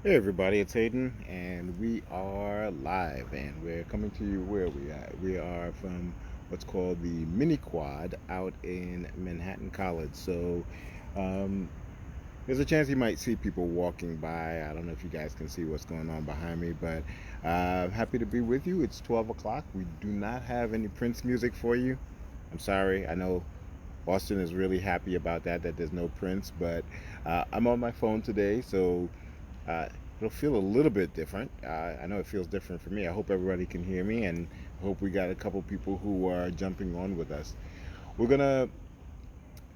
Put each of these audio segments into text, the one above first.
Hey everybody, it's Hayden, and we are live, and we're coming to you where we are. We are from what's called the Mini Quad out in Manhattan College. Um, there's a chance you might see people walking by. I don't know if you guys can see what's going on behind me, but happy to be with you. It's 12 o'clock. We do not have any Prince music for you. I'm sorry. I know Austin is really happy about that there's no Prince, but I'm on my phone today, so uh, it'll feel a little bit different. I know it feels different for me. I hope everybody can hear me, and I hope we got a couple people who are jumping on with us. We're gonna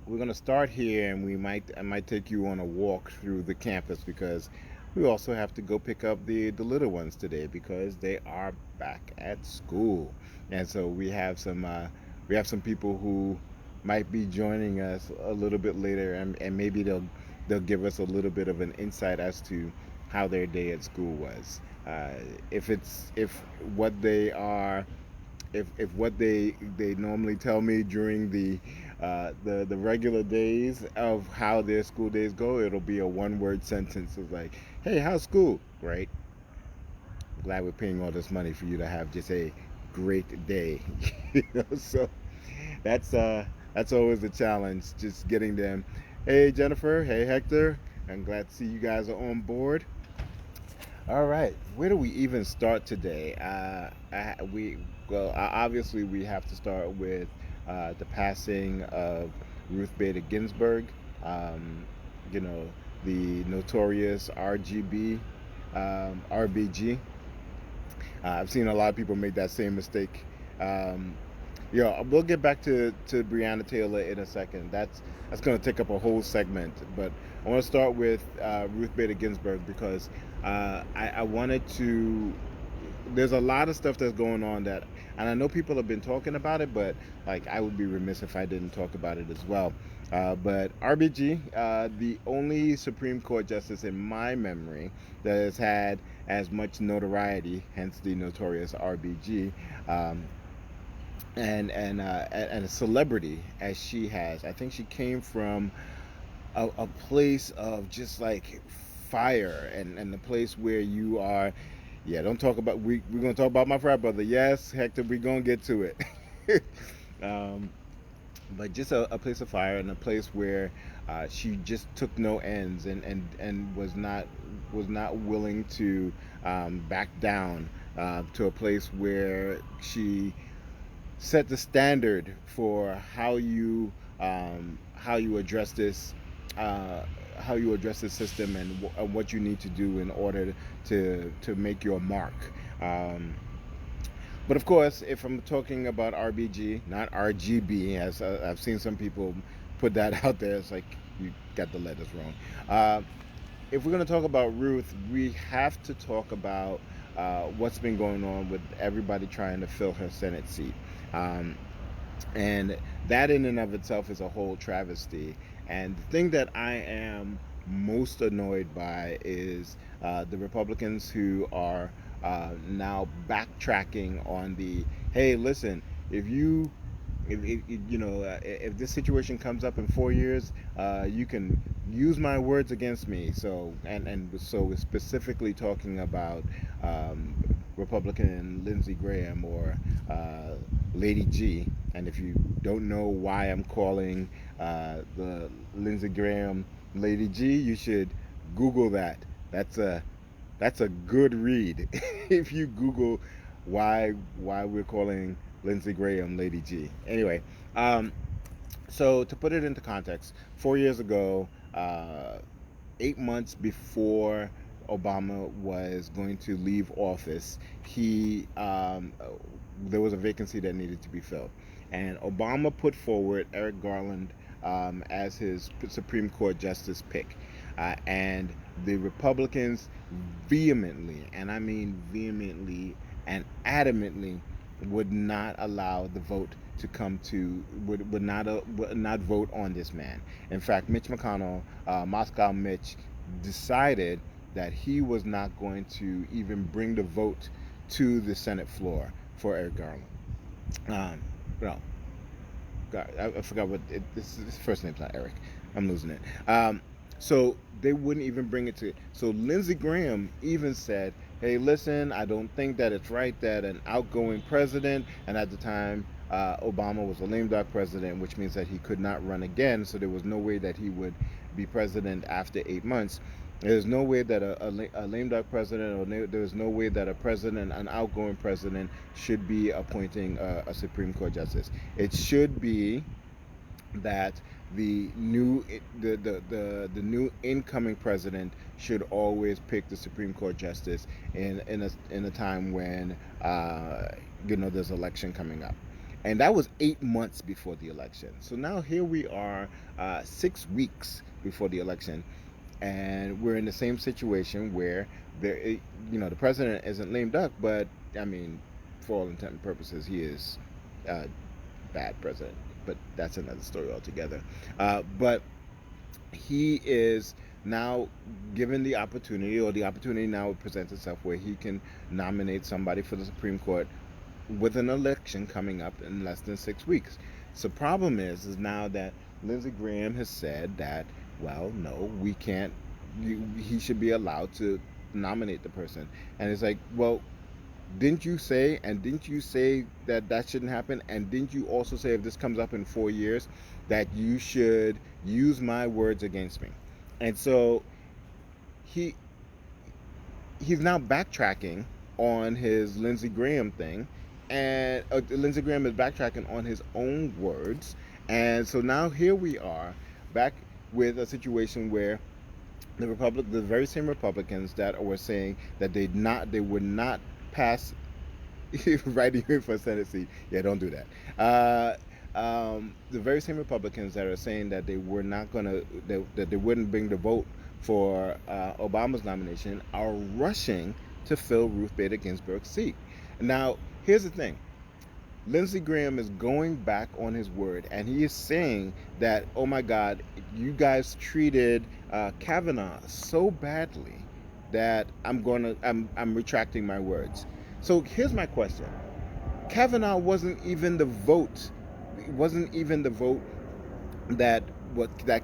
we're gonna start here, and I might take you on a walk through the campus because we also have to go pick up the little ones today because they are back at school, and so we have some people who might be joining us a little bit later, and maybe they'll give us a little bit of an insight as to how their day at school was. If what they are if what they normally tell me during the regular days of how their school days go, it'll be a one word sentence of like, "Hey, how's school?" Great. Glad we're paying all this money for you to have just a great day. So that's that's always the challenge, just getting them. Hey Jennifer, hey Hector, I'm glad to see you guys are on board. All right, where do we even start today? Obviously we have to start with the passing of Ruth Bader Ginsburg. Um, you know, the notorious RBG. I've seen a lot of people make that same mistake. Um, we'll get back to Breonna Taylor in a second. That's going to take up a whole segment, but I want to start with Ruth Bader Ginsburg because I wanted to. There's a lot of stuff that's going on that, and I know people have been talking about it, but like I would be remiss if I didn't talk about it as well. But RBG, the only Supreme Court justice in my memory that has had as much notoriety, hence the notorious RBG, um, and a celebrity as she has. I think she came from a place of just like fire and the place where you are. Yeah, don't talk about we're gonna talk about my frat brother. Yes, Hector, we're gonna get to it. um, but just a place of fire and a place where she just took no ends and was not willing to back down to a place where she set the standard for how you address this uh, how you address the system and what you need to do in order to make your mark. Um, but of course, if I'm talking about RBG, not RGB, as I've seen some people put that out there, it's like you got the letters wrong. If we're going to talk about Ruth, we have to talk about what's been going on with everybody trying to fill her Senate seat. Um, and that in and of itself is a whole travesty. And the thing that I am most annoyed by is the Republicans who are now backtracking on the hey, listen, if you if this situation comes up in 4 years, you can use my words against me. So we're specifically talking about um, Republican Lindsey Graham or uh, Lady G. And if you don't know why I'm calling the Lindsey Graham Lady G, you should Google that. That's a that's a good read. If you Google why we're calling Lindsey Graham Lady G. Anyway, um, so to put it into context, 4 years ago, 8 months before Obama was going to leave office, he there was a vacancy that needed to be filled, and Obama put forward Eric Garland as his Supreme Court justice pick, and the Republicans vehemently, and I mean vehemently and adamantly, would not allow the vote to come to would not vote on this man. In fact, Mitch McConnell, Moscow Mitch, decided that he was not going to even bring the vote to the Senate floor for Eric Garland. Um, no, God, I forgot what this first name's not Eric. I'm losing it. So they wouldn't even bring it to. So Lindsey Graham even said, "Hey, listen, I don't think that it's right that an outgoing president, and at the time Obama was a lame duck president, which means that he could not run again. So there was no way that he would be president after 8 months. There's no way that a lame duck president, or there's no way that a president, an outgoing president, should be appointing a Supreme Court justice. It should be that the new incoming president should always pick the Supreme Court justice in a time when there's election coming up." And that was 8 months before the election. So now here we are, 6 weeks before the election, and we're in the same situation where the president isn't lame duck, but I mean, for all intent and purposes, he is a bad president. But that's another story altogether. But he is now given the opportunity, or the opportunity now presents itself, where he can nominate somebody for the Supreme Court with an election coming up in less than 6 weeks. So problem is now that Lindsey Graham has said that, well, no, we can't. He should be allowed to nominate the person, and it's like, well, didn't you say, that that shouldn't happen? And didn't you also say, if this comes up in 4 years, that you should use my words against me? And so he he's now backtracking on his Lindsey Graham thing, and Lindsey Graham is backtracking on his own words, and so now here we are back with a situation where the very same Republicans that were saying that they would not pass writing in for a Senate seat. Yeah, don't do that. The very same Republicans that are saying that they were not gonna that they wouldn't bring the vote for Obama's nomination are rushing to fill Ruth Bader Ginsburg's seat. Now, here's the thing. Lindsey Graham is going back on his word, and he is saying that, oh my God, you guys treated Kavanaugh so badly that I'm retracting my words. So here's my question. Kavanaugh wasn't even the vote. It wasn't even the vote that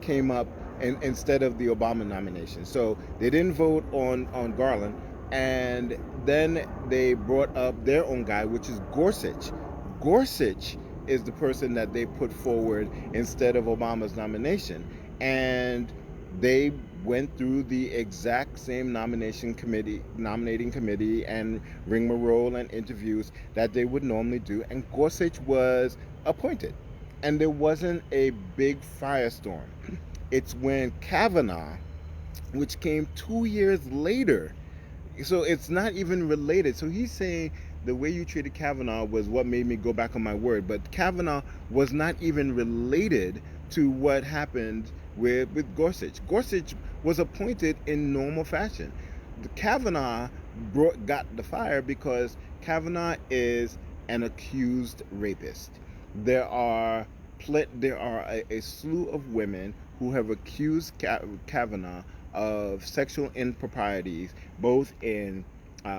came up instead of the Obama nomination. So they didn't vote on Garland, and then they brought up their own guy, which is Gorsuch. Gorsuch is the person that they put forward instead of Obama's nomination, and they went through the exact same nominating committee and rigmarole and interviews that they would normally do, and Gorsuch was appointed, and there wasn't a big firestorm. It's when Kavanaugh, which came 2 years later, so it's not even related. So he's saying the way you treated Kavanaugh was what made me go back on my word, but Kavanaugh was not even related to what happened with Gorsuch. Gorsuch was appointed in normal fashion. Kavanaugh got the fire because Kavanaugh is an accused rapist. There are a slew of women who have accused Kavanaugh of sexual improprieties, both in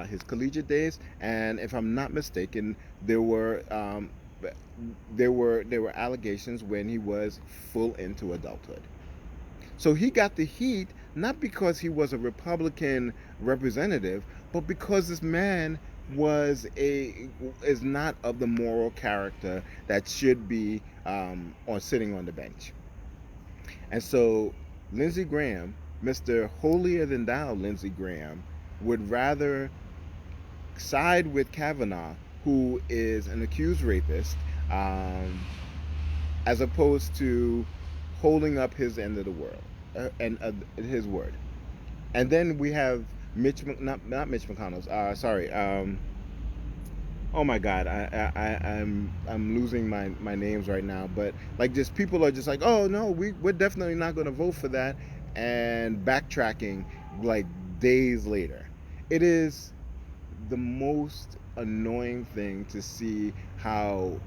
his collegiate days, and if I'm not mistaken, there were allegations when he was full into adulthood. So he got the heat not because he was a Republican representative, but because this man is not of the moral character that should be sitting on the bench. And so Lindsey Graham, Mr. Holier than thou Lindsey Graham, would rather side with Kavanaugh, who is an accused rapist, as opposed to holding up his end of the world and his word. And then we have not Mitch McConnell's. Sorry. Oh my God, I'm losing my names right now. But like, just people are just like, oh no, we're definitely not going to vote for that, and backtracking like days later. It is the most annoying thing to see how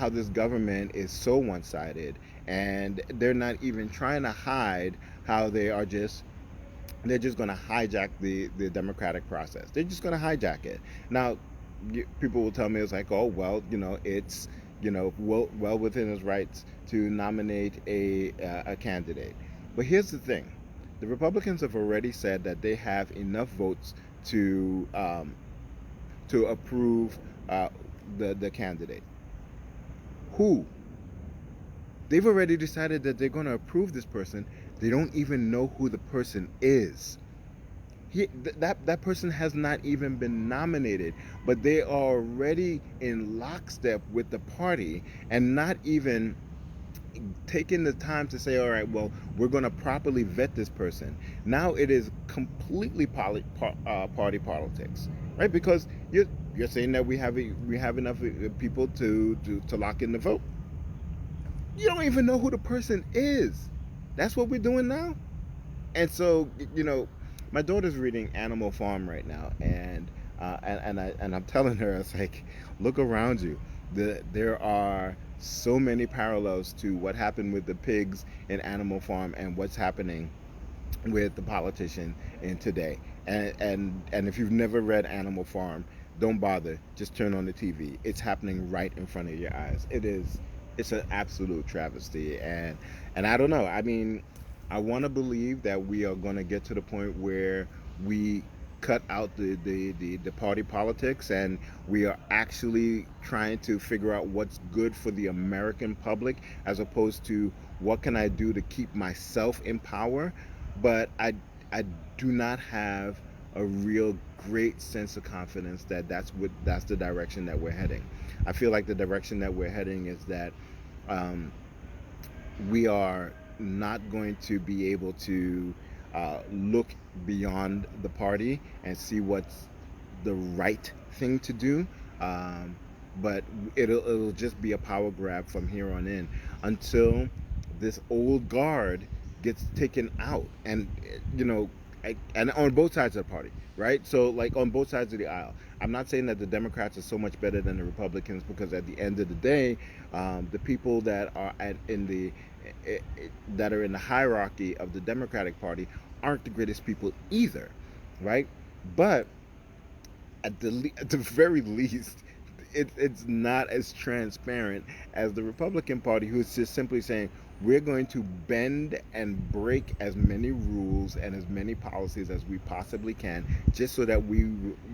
this government is so one-sided, and they're not even trying to hide how they're just going to hijack the democratic process. They're just going to hijack it. Now, people will tell me, it's like, oh well, it's well within his rights to nominate a candidate. But here's the thing: the Republicans have already said that they have enough votes to approve uh, the candidate. Who? They've already decided that they're going to approve this person. They don't even know who the person is. That person has not even been nominated, but they are already in lockstep with the party and not even taking the time to say, all right, well, we're going to properly vet this person. Now it is completely party politics, right? Because you're saying that we have enough people to lock in the vote. You don't even know who the person is. That's what we're doing now. And so, my daughter's reading Animal Farm right now, and I'm telling her, it's like, look around you. There are so many parallels to what happened with the pigs in Animal Farm and what's happening with the politician in today. And if you've never read Animal Farm, don't bother. Just turn on the TV. It's happening right in front of your eyes. It's an absolute travesty. And I don't know. I mean, I want to believe that we are going to get to the point where we cut out the party politics, and we are actually trying to figure out what's good for the American public as opposed to what can I do to keep myself in power. But I do not have a real great sense of confidence that that's the direction that we're heading. I feel like the direction that we're heading is that um, we are not going to be able to look beyond the party and see what's the right thing to do. Um, but it'll just be a power grab from here on in until this old guard gets taken out, and and on both sides of the party, right? So like on both sides of the aisle. I'm not saying that the Democrats are so much better than the Republicans, because at the end of the day, the people that are eh, eh, that are in the hierarchy of the Democratic Party aren't the greatest people either, right? But at the very least, it's not as transparent as the Republican Party, who's just simply saying we're going to bend and break as many rules and as many policies as we possibly can, just so that we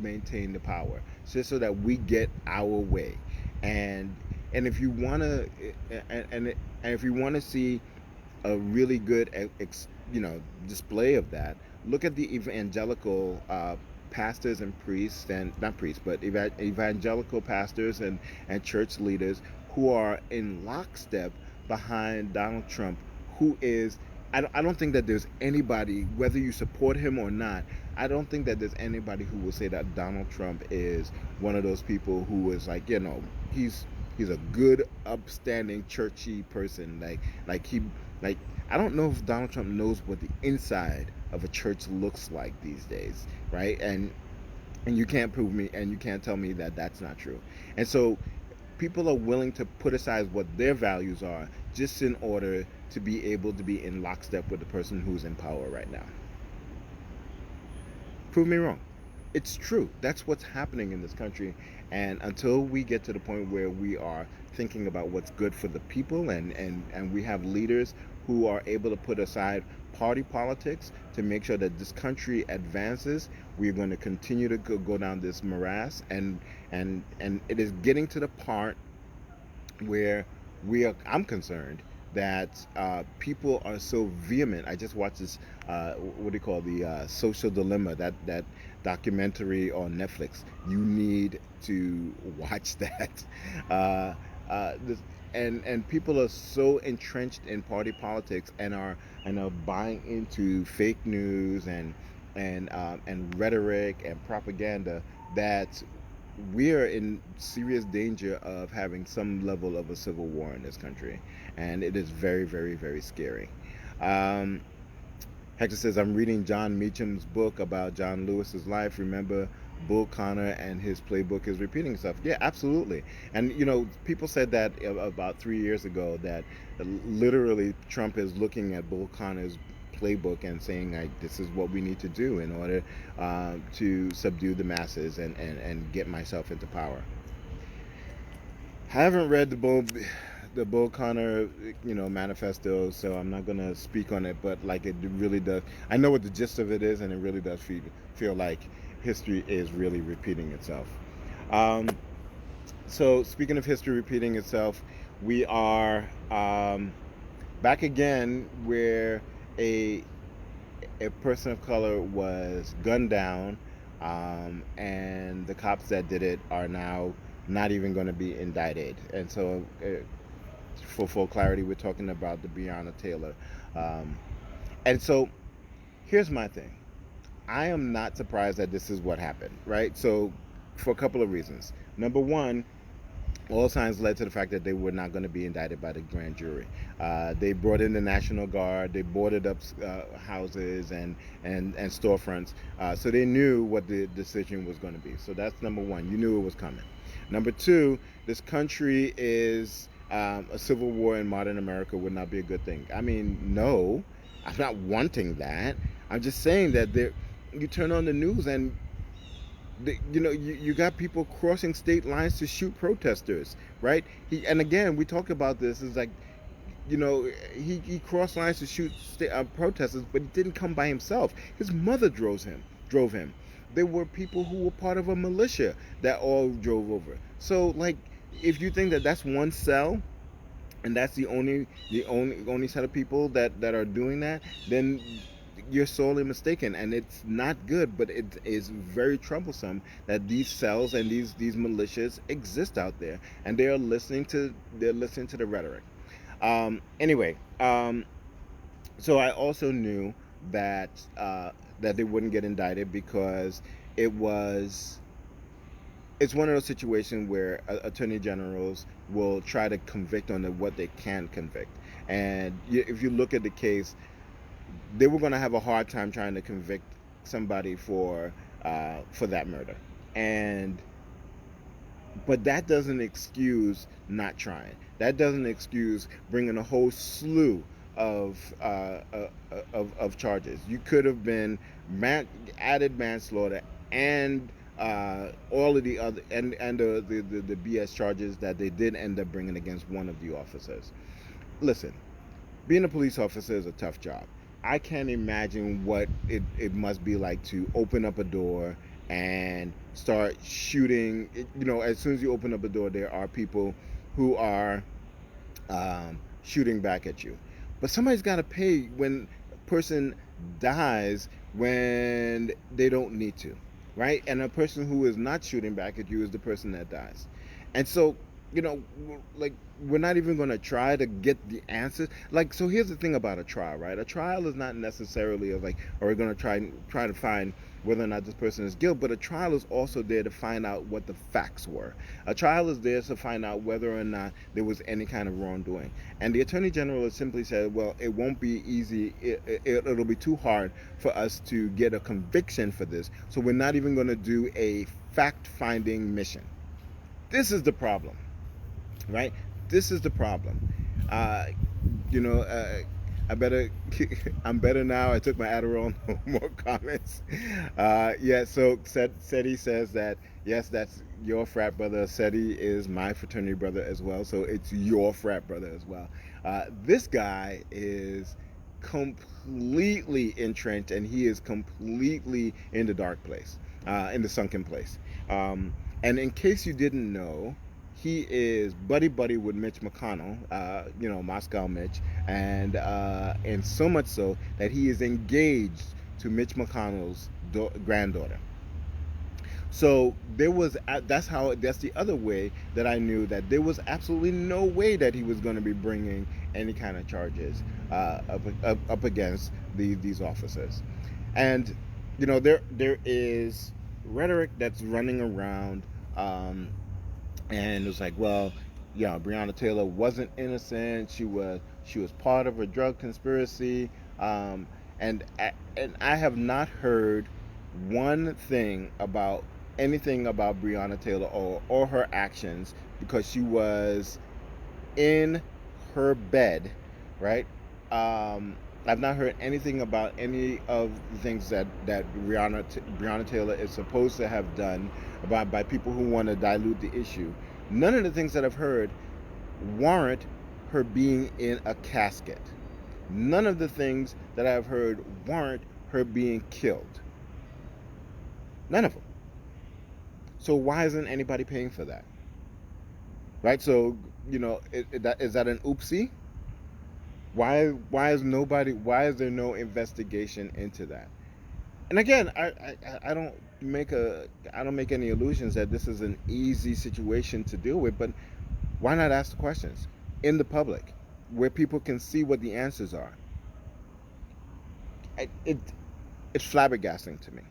maintain the power, just so that we get our way. And and if you want to and if you want to see a really good display of that, look at the evangelical pastors and priests, and not priests but evangelical pastors and church leaders who are in lockstep behind Donald Trump, who is I don't think that there's anybody, whether you support him or not, I don't think that there's anybody who will say that Donald Trump is one of those people who is like, he's a good, upstanding, churchy person. Like he, like I don't know if Donald Trump knows what the inside of a church looks like these days, right? And you can't prove me, and you can't tell me that that's not true. And so people are willing to put aside what their values are just in order to be able to be in lockstep with the person who's in power right now. Prove me wrong. It's true. That's what's happening in this country. And until we get to the point where we are thinking about what's good for the people, and we have leaders who are able to put aside party politics to make sure that this country advances, we're going to continue to go down this morass. And it is getting to the part where I'm concerned that people are so vehement. I just watched this, what do you call, the Social Dilemma, that documentary on Netflix. You need to watch that. Uh, this, and people are so entrenched in party politics and are buying into fake news and rhetoric and propaganda that we are in serious danger of having some level of a civil war in this country, and it is very, very, very scary. Um, Hector says, I'm reading John Meacham's book about John Lewis's life. Remember, Bull Connor and his playbook is repeating itself. Yeah, absolutely. And, people said that about 3 years ago, that literally Trump is looking at Bull Connor's playbook and saying, like, this is what we need to do in order to subdue the masses and get myself into power. I haven't read the Bull Connor, manifesto. So I'm not gonna speak on it, but like it really does. I know what the gist of it is, and it really does feel like history is really repeating itself. Um, so speaking of history repeating itself, we are back again where a a person of color was gunned down, and the cops that did it are now not even going to be indicted. And so, for full clarity, we're talking about the Breonna Taylor. Um, and so, here's my thing. I am not surprised that this is what happened, right? So, for a couple of reasons. Number one, all signs led to the fact that they were not going to be indicted by the grand jury. They brought in the National Guard. They boarded up houses and storefronts, so they knew what the decision was going to be. So that's number one. You knew it was coming. Number two, this country is a civil war in modern America would not be a good thing. I mean, no, I'm not wanting that. I'm just saying that there. You turn on the news and you got people crossing state lines to shoot protesters, right? And again, we talked about this. It's like, he crossed lines to shoot protesters, but he didn't come by himself. His mother drove him. There were people who were part of a militia that all drove over. So, like, if you think that that's one cell, and that's the only set of people that are doing that, then you're sorely mistaken, and it's not good. But it is very troublesome that these cells and these militias exist out there, and they're listening to the rhetoric. Anyway, so I also knew that that they wouldn't get indicted because it was it's one of those situations where attorney generals will try to convict on what they can convict. And if you look at the case, they were going to have a hard time trying to convict somebody for that murder. And but that doesn't excuse not trying. That doesn't excuse bringing a whole slew of charges. You could have been added manslaughter and all of the other and the BS charges that they did end up bringing against one of the officers. Listen, being a police officer is a tough job. I can't imagine what it must be like to open up a door and start shooting. As soon as you open up a door, there are people who are shooting back at you. But somebody's got to pay when a person dies when they don't need to, right? And a person who is not shooting back at you is the person that dies. And so, like, we're not even going to try to get the answers. Like, so here's the thing about a trial, right? A trial is not necessarily like, are we going to try to find whether or not this person is guilty, but a trial is also there to find out what the facts were. A trial is there to find out whether or not there was any kind of wrongdoing. And the attorney general has simply said, well, it won't be easy. It'll be too hard for us to get a conviction for this. So we're not even going to do a fact-finding mission. This is the problem, right? This is the problem. Uh, you know, I better. I'm better now. I took my Adderall. No more comments. Yeah. So Seti says that yes, that's your frat brother. Seti is my fraternity brother as well. So it's your frat brother as well. This guy is completely entrenched, and he is completely in the dark place, in the sunken place. And in case you didn't know, he is buddy with Mitch McConnell, Moscow Mitch, and so much so that he is engaged to Mitch McConnell's granddaughter. So that's the other way that I knew that there was absolutely no way that he was going to be bringing any kind of charges up against these officers. And there is rhetoric that's running around, and it's like, well, yeah, Breonna Taylor wasn't innocent. She was part of a drug conspiracy, and I have not heard one thing about anything about Breonna Taylor or her actions, because she was in her bed, right? I've not heard anything about any of the things that Breonna Taylor is supposed to have done by people who want to dilute the issue. None of the things that I've heard warrant her being in a casket. None of the things that I've heard warrant her being killed. None of them. So why isn't anybody paying for that? Right? So, is that an oopsie? Why is nobody? Why is there no investigation into that? And again, I don't make any illusions that this is an easy situation to deal with, but why not ask the questions in the public where people can see what the answers are? It it's flabbergasting to me,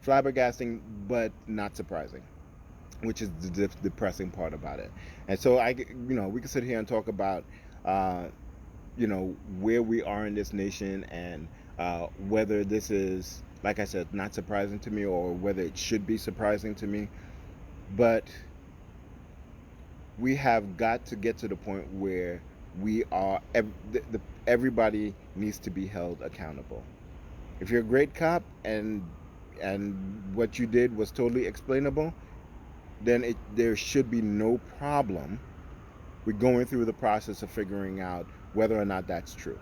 flabbergasting, but not surprising, which is the depressing part about it. And so we can sit here and talk about, uh, where we are in this nation, and whether this is, like I said, not surprising to me, or whether it should be surprising to me. But we have got to get to the point where we are, everybody needs to be held accountable. If you're a great cop and what you did was totally explainable, then there should be no problem with going through the process of figuring out whether or not that's true.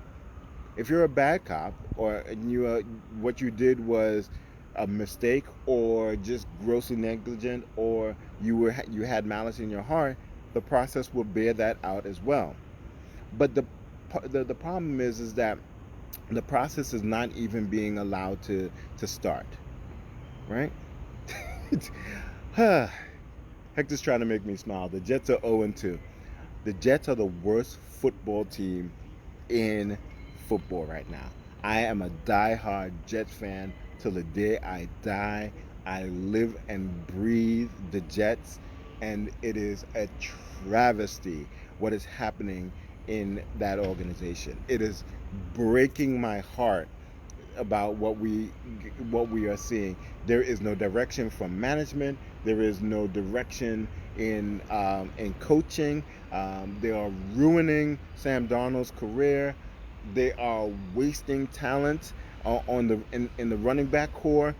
If you're a bad cop, or what you did was a mistake, or just grossly negligent, or you had malice in your heart, the process will bear that out as well. But the problem is that the process is not even being allowed to start, right? Hector's trying to make me smile. The Jets are 0-2. The Jets are the worst football team in football right now. I am a die-hard Jets fan till the day I die. I live and breathe the Jets, and it is a travesty what is happening in that organization. It is breaking my heart about what we are seeing. There is no direction from management. There is no direction in coaching. They are ruining Sam Darnold's career. They are wasting talent in the running back core.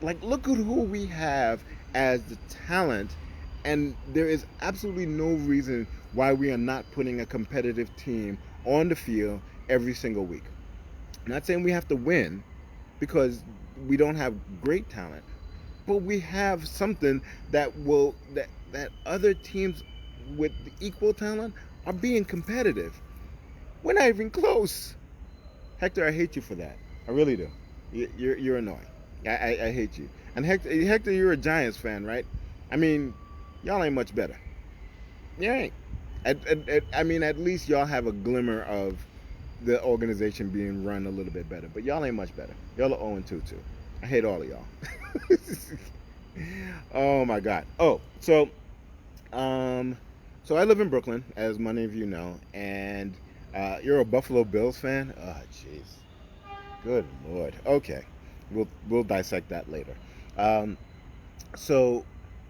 Like, look at who we have as the talent, and there is absolutely no reason why we are not putting a competitive team on the field every single week. I'm not saying we have to win, because we don't have great talent, but we have something that other teams with equal talent are being competitive. We're not even close. Hector, I hate you for that. I really do. You're annoying. I hate you. And Hector, you're a Giants fan, right? I mean, y'all ain't much better. You ain't. I mean, at least y'all have a glimmer of the organization being run a little bit better. But y'all ain't much better. Y'all are 0-2 too. I hate all of y'all. Oh my God. Um, so I live in Brooklyn, as many of you know, and you're a Buffalo Bills fan. Oh, jeez. Good Lord. Okay, we'll dissect that later. Um, so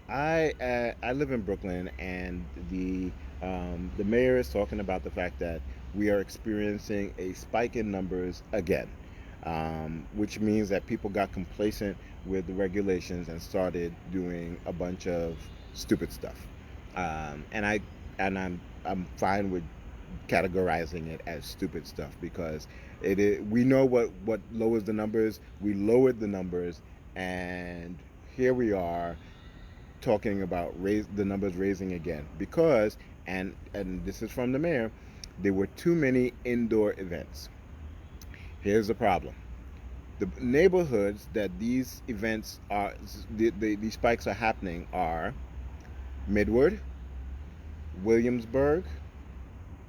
I live in Brooklyn, and the mayor is talking about the fact that we are experiencing a spike in numbers again, which means that people got complacent with the regulations and started doing a bunch of stupid stuff. And I'm fine with categorizing it as stupid stuff, because we know what lowers the numbers. We lowered the numbers, and here we are talking about raise the numbers raising again, because and this is from the mayor, there were too many indoor events. Here's the problem: the neighborhoods that these events are, these spikes are happening, are Midwood, Williamsburg,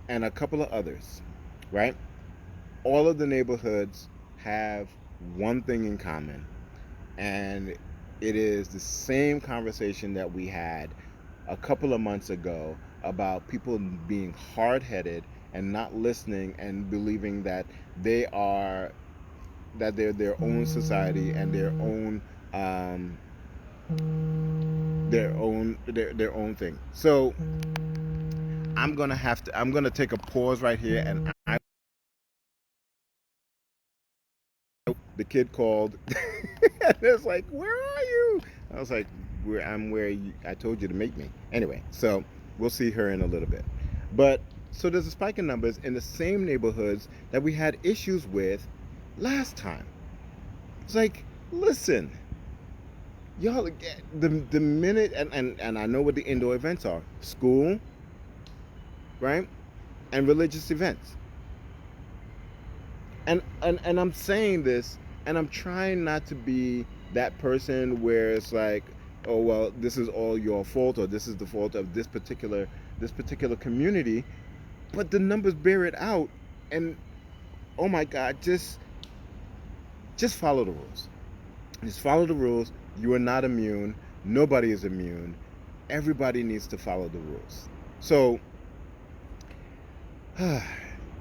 and a couple of others, right? All of the neighborhoods have one thing in common, and it is the same conversation that we had a couple of months ago about people being hard-headed and not listening and believing that they're their own society and um, their own thing. So I'm gonna take a pause right here, and the kid called. And it's like, where are you? I was like, I'm where I told you to meet me. Anyway, so we'll see her in a little bit. But So there's a spike in numbers in the same neighborhoods that we had issues with last time. It's like, listen, y'all, the minute, and I know what the indoor events are: school, right, and religious events. And I'm saying this, and I'm trying not to be that person where it's like, oh well, this is all your fault, or this is the fault of this particular community. But the numbers bear it out, and oh my God, just follow the rules. Just follow the rules. You are not immune. Nobody is immune. Everybody needs to follow the rules. So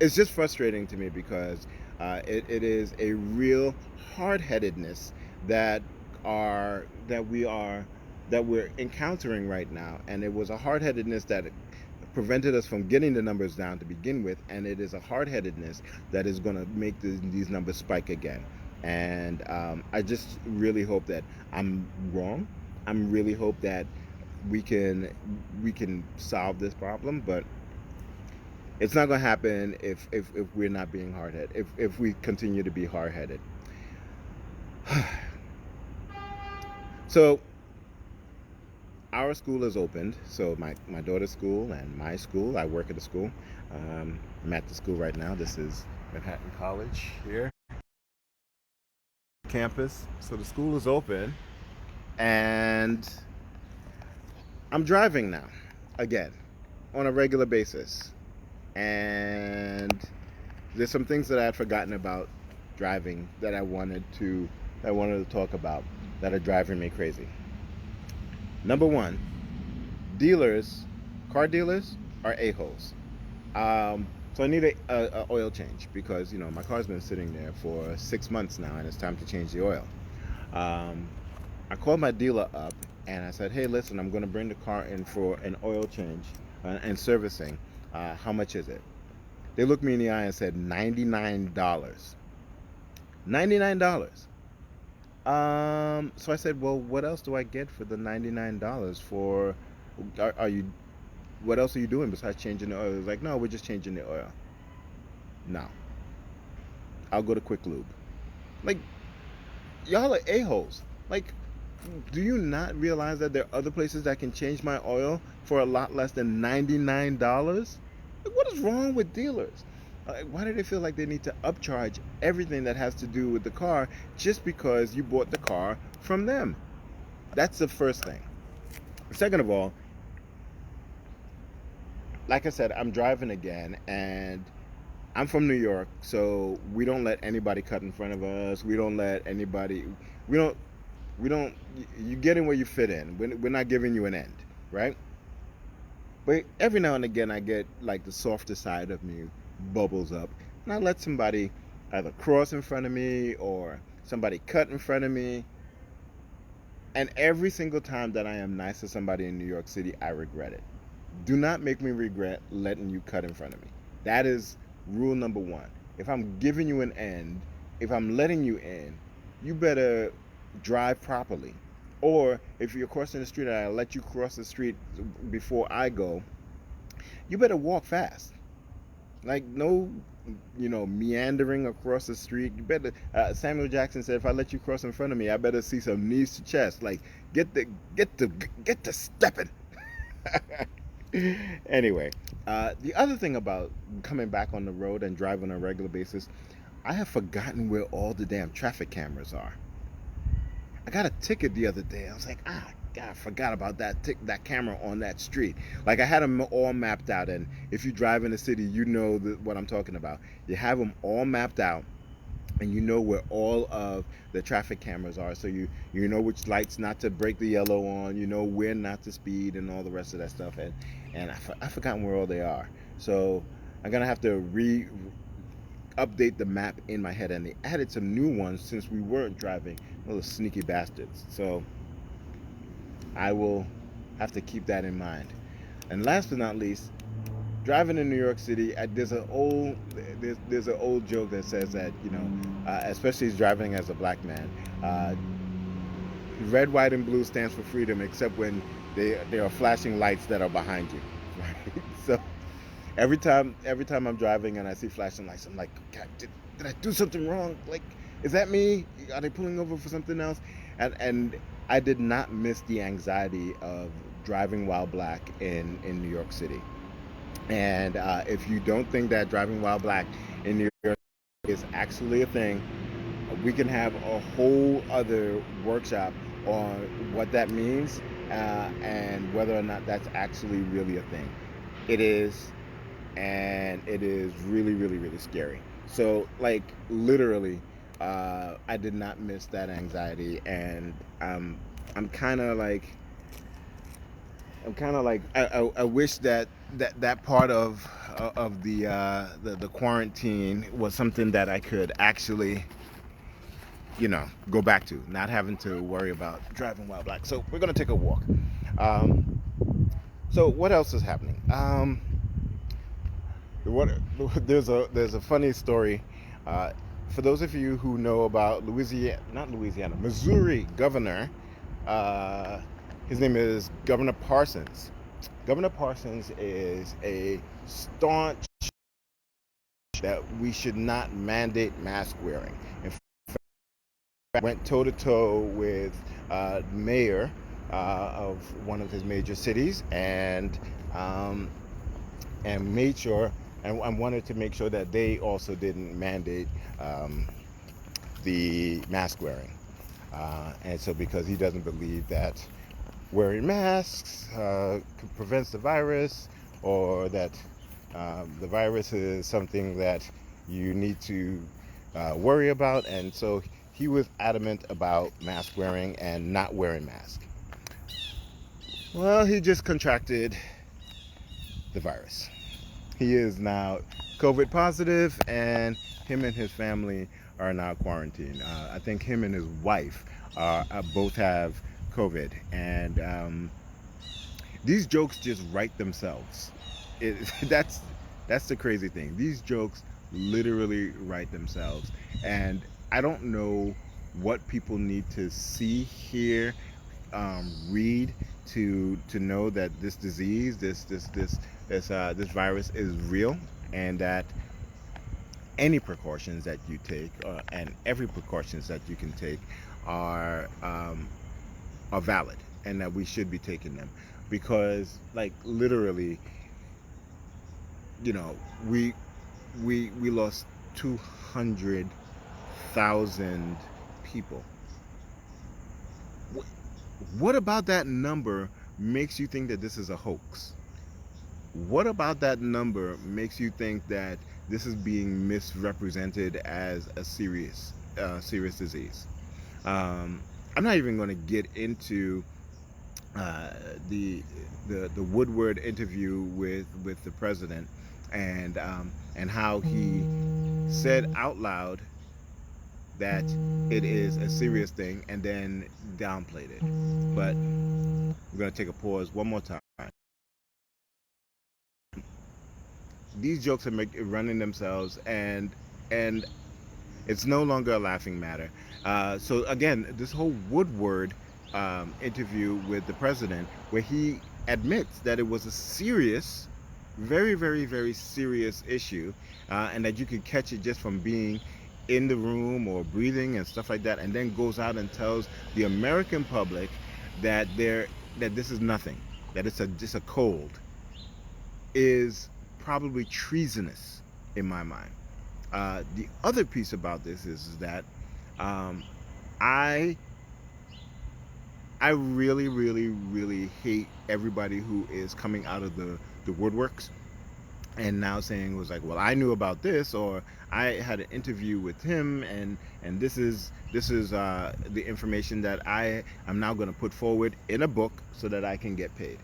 it's just frustrating to me because it is a real hard-headedness that are that we are that we're encountering right now, and it was a hard-headedness that prevented us from getting the numbers down to begin with, and it is a hard-headedness that is going to make these numbers spike again. And I just really hope that I'm wrong. I'm really hope that we can solve this problem, but it's not going to happen if we're not being hard-headed. If we continue to be hard-headed. So our school is opened. So my daughter's school and my school. I work at a school. I'm at the school right now. This is Manhattan College here, campus. So the school is open, and I'm driving now, again, on a regular basis. And there's some things that I had forgotten about driving that I wanted to talk about that are driving me crazy. Number one, dealers, car dealers are a-holes. So I need a oil change because my car's been sitting there for 6 months now, and it's time to change the oil. Um, I called my dealer up and I said, "Hey, listen, I'm going to bring the car in for an oil change and servicing. How much is it?" They looked me in the eye and said $99. $99. So I said, "Well, what else do I get for the $99 for? Are you? What else are you doing besides changing the oil?" It was like, "No, we're just changing the oil." No, I'll go to Quick Lube. Like, y'all are a-holes. Like, do you not realize that there are other places that can change my oil for a lot less than $99? Like, what is wrong with dealers? Why do they feel like they need to upcharge everything that has to do with the car just because you bought the car from them? That's the first thing. Second of all, like I said, I'm driving again, and I'm from New York, so we don't let anybody cut in front of us. We don't let anybody. We don't. We don't. You get in where you fit in. We're not giving you an end, right? But every now and again, I get like the softer side of me bubbles up, and I let somebody either cross in front of me or somebody cut in front of me. And every single time that I am nice to somebody in New York City, I regret it. Do not make me regret letting you cut in front of me. That is rule number one. If I'm giving you an end, if I'm letting you in, you better drive properly. Or if you're crossing the street and I let you cross the street before I go, you better walk fast. Like, no, meandering across the street. You better. Samuel Jackson said, "If I let you cross in front of me, I better see some knees to chest. Like, get the get to stepping." Anyway, the other thing about coming back on the road and driving on a regular basis, I have forgotten where all the damn traffic cameras are. I got a ticket the other day. I was like, God, I forgot about that camera on that street. Like, I had them all mapped out, and if you drive in the city, you know what I'm talking about. You have them all mapped out, and you know where all of the traffic cameras are, so you know which lights not to break the yellow on, you know where not to speed, and all the rest of that stuff. And I forgotten where all they are. So I'm gonna have to update the map in my head, and they added some new ones since we weren't driving. Those sneaky bastards. So I will have to keep that in mind. And last but not least, driving in New York City, there's an old joke that says that especially driving as a black man, red, white, and blue stands for freedom, except when there are flashing lights that are behind you. Right? So Every time I'm driving and I see flashing lights, I'm like, God, did I do something wrong? Like, is that me? Are they pulling over for something else? And I did not miss the anxiety of driving while black in New York City. And if you don't think that driving while black in New York is actually a thing, we can have a whole other workshop on what that means and whether or not that's actually really a thing. It is, and it is really, really, really scary. So, like, literally, I did not miss that anxiety, and I'm kind of like, I wish that part of the quarantine was something that I could actually go back to, not having to worry about driving while black. So we're gonna take a walk. Um, so what else is happening? What there's a funny story. Uh, for those of you who know about Missouri governor, uh, his name is Governor Parsons. Governor Parsons is a staunch that we should not mandate mask wearing. In fact, went toe to toe with mayor of one of his major cities, um, and made sure and wanted to make sure that they also didn't mandate um, the mask wearing. And so, because he doesn't believe that wearing masks prevents the virus, or that the virus is something that you need to worry about. And so he was adamant about mask wearing and not wearing masks. Well, he just contracted the virus. He is now COVID positive, and him and his family are now quarantined. I think him and his wife both have COVID, and these jokes just write themselves. It, that's the crazy thing. These jokes literally write themselves, and I don't know what people need to see, hear, read to know that this disease, this virus is real, and that any precautions that you take, and every precautions that you can take, are valid, and that we should be taking them, because, like, literally, you know, we lost 200,000 people. What about that number makes you think that this is a hoax? What about that number makes you think that this is being misrepresented as a serious disease? Um, I'm not even going to get into uh, the, the Woodward interview with the president, and how he said out loud that it is a serious thing, and then downplayed it. But we're going to take a pause one more time. These jokes are running themselves, and it's no longer a laughing matter. So again, this whole Woodward interview with the president, where he admits that it was a serious, very, very, very serious issue, and that you could catch it just from being in the room or breathing and stuff like that, and then goes out and tells the American public that this is nothing, that it's just a cold, is probably treasonous in my mind. The other piece about this is that um, I I really, really, really hate everybody who is coming out of the woodworks and now saying, was like, well, I knew about this, or I had an interview with him, and this is the information that I am now going to put forward in a book so that I can get paid.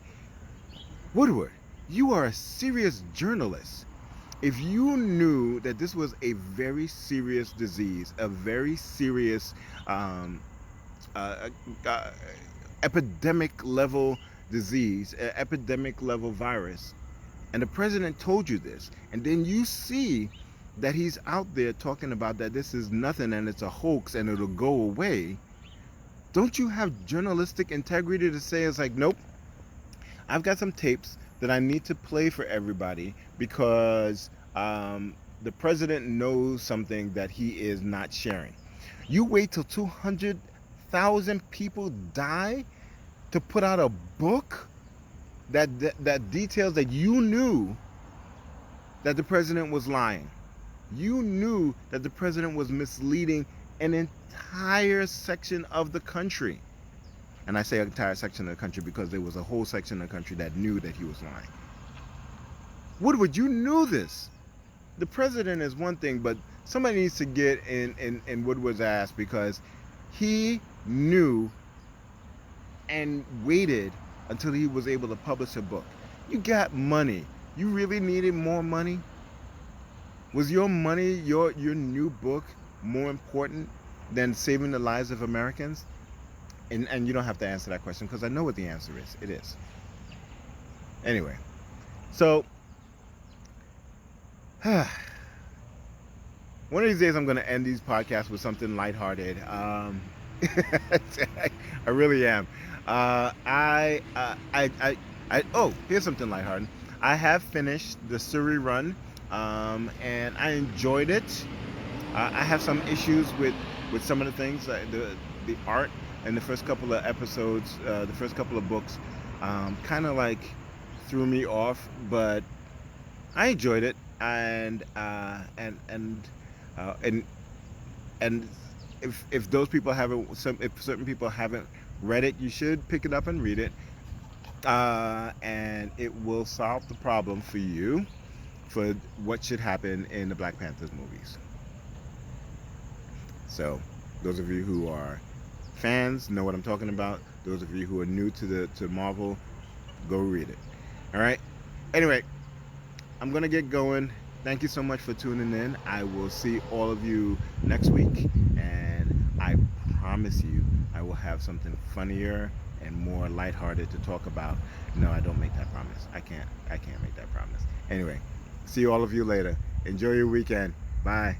Woodward, you are a serious journalist. If you knew that this was a very serious disease, a very serious um, uh, uh, epidemic level disease, epidemic level virus, and the president told you this, and then you see that he's out there talking about that this is nothing and it's a hoax and it'll go away, don't you have journalistic integrity to say, it's like, nope, I've got some tapes that I need to play for everybody because the president knows something that he is not sharing. You wait till 200,000 people die to put out a book that details that you knew that the president was lying. You knew that the president was misleading an entire section of the country. And I say entire section of the country because there was a whole section of the country that knew that he was lying. Woodward, you knew this. The president is one thing, but somebody needs to get in Woodward's ass because he knew and waited until he was able to publish a book. You got money. You really needed more money? Was your money, your new book, more important than saving the lives of Americans? And you don't have to answer that question because I know what the answer is. It is. Anyway, so one of these days I'm going to end these podcasts with something lighthearted. I really am. Oh, here's something lighthearted. I have finished the Surrey run, and I enjoyed it. I have some issues with some of the things, the art and the first couple of episodes, the first couple of books, kind of like threw me off, but I enjoyed it, and if those people haven't, if certain people haven't read it, you should pick it up and read it, and it will solve the problem for you for what should happen in the Black Panthers movies. So, those of you who are fans know what I'm talking about. Those of you who are new to Marvel, go read it. All right. Anyway, I'm gonna get going. Thank you so much for tuning in. I will see all of you next week, and I promise you, I will have something funnier and more lighthearted to talk about. No, I don't make that promise. I can't make that promise. Anyway, see all of you later. Enjoy your weekend. Bye.